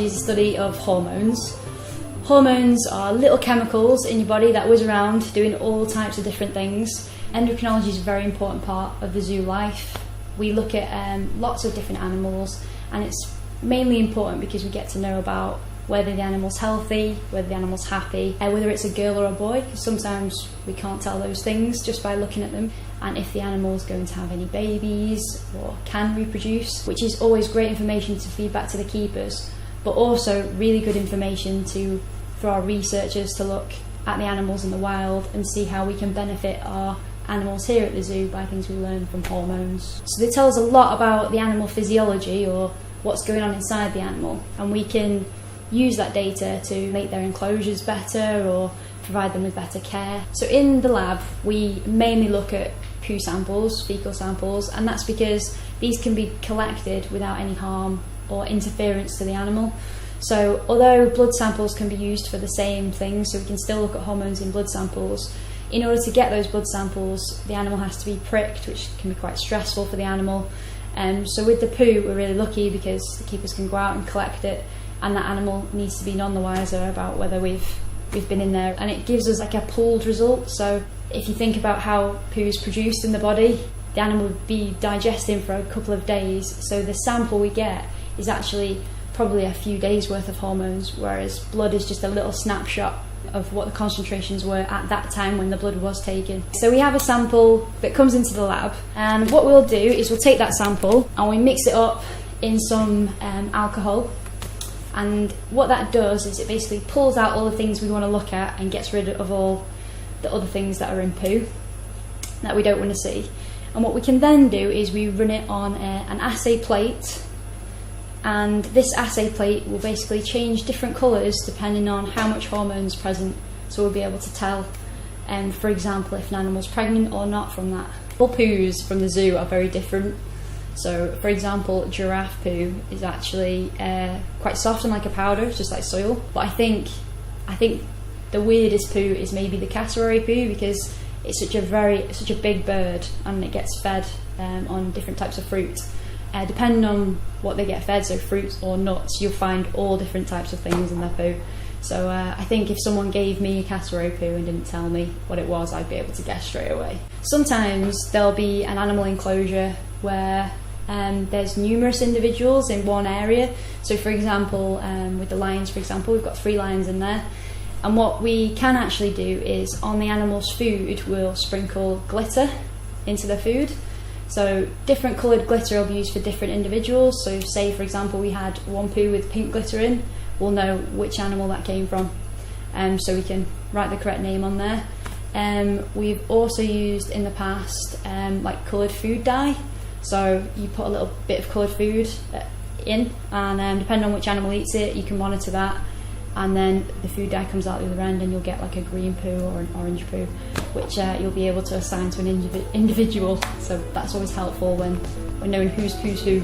is the study of hormones. Hormones are little chemicals in your body that whiz around doing all types of different things. Endocrinology is a very important part of the zoo life. We look at lots of different animals, and it's mainly important because we get to know about whether the animal's healthy, whether the animal's happy, whether it's a girl or a boy, because sometimes we can't tell those things just by looking at them, and if the animal's going to have any babies or can reproduce, which is always great information to feed back to the keepers, but also really good information for our researchers to look at the animals in the wild and see how we can benefit our animals here at the zoo by things we learn from hormones. So they tell us a lot about the animal physiology, or what's going on inside the animal, and we can use that data to make their enclosures better or provide them with better care. So in the lab we mainly look at poo samples, fecal samples, and that's because these can be collected without any harm or interference to the animal. So although blood samples can be used for the same things, so we can still look at hormones in blood samples, in order to get those blood samples the animal has to be pricked, which can be quite stressful for the animal. So with the poo we're really lucky because the keepers can go out and collect it, and that animal needs to be none the wiser about whether we've been in there, and it gives us like a pooled result. So if you think about how poo is produced in the body, the animal would be digesting for a couple of days, so the sample we get is actually probably a few days worth of hormones, whereas blood is just a little snapshot of what the concentrations were at that time when the blood was taken. So we have a sample that comes into the lab, and what we'll do is we'll take that sample and we mix it up in some alcohol, and what that does is it basically pulls out all the things we want to look at and gets rid of all the other things that are in poo that we don't want to see. And what we can then do is we run it on an assay plate, and this assay plate will basically change different colours depending on how much hormone's present, so we'll be able to tell for example if an animal's pregnant or not from that. All poos from the zoo are very different. So for example, giraffe poo is actually quite soft and like a powder, it's just like soil. But I think the weirdest poo is maybe the cassowary poo, because it's such a big bird and it gets fed on different types of fruit. Depending on what they get fed, so fruits or nuts, you'll find all different types of things in their poo. So I think if someone gave me a cassowary poo and didn't tell me what it was, I'd be able to guess straight away. Sometimes there'll be an animal enclosure where there's numerous individuals in one area. So for example, with the lions, for example, we've got 3 lions in there. And what we can actually do is on the animal's food, we'll sprinkle glitter into the food. So different coloured glitter will be used for different individuals. So say for example we had one poo with pink glitter in, we'll know which animal that came from. So we can write the correct name on there. We've also used in the past like coloured food dye. So you put a little bit of coloured food in, and depending on which animal eats it, you can monitor that, and then the food dye comes out the other end and you'll get like a green poo or an orange poo, which you'll be able to assign to an individual. So that's always helpful when knowing whose poo's who.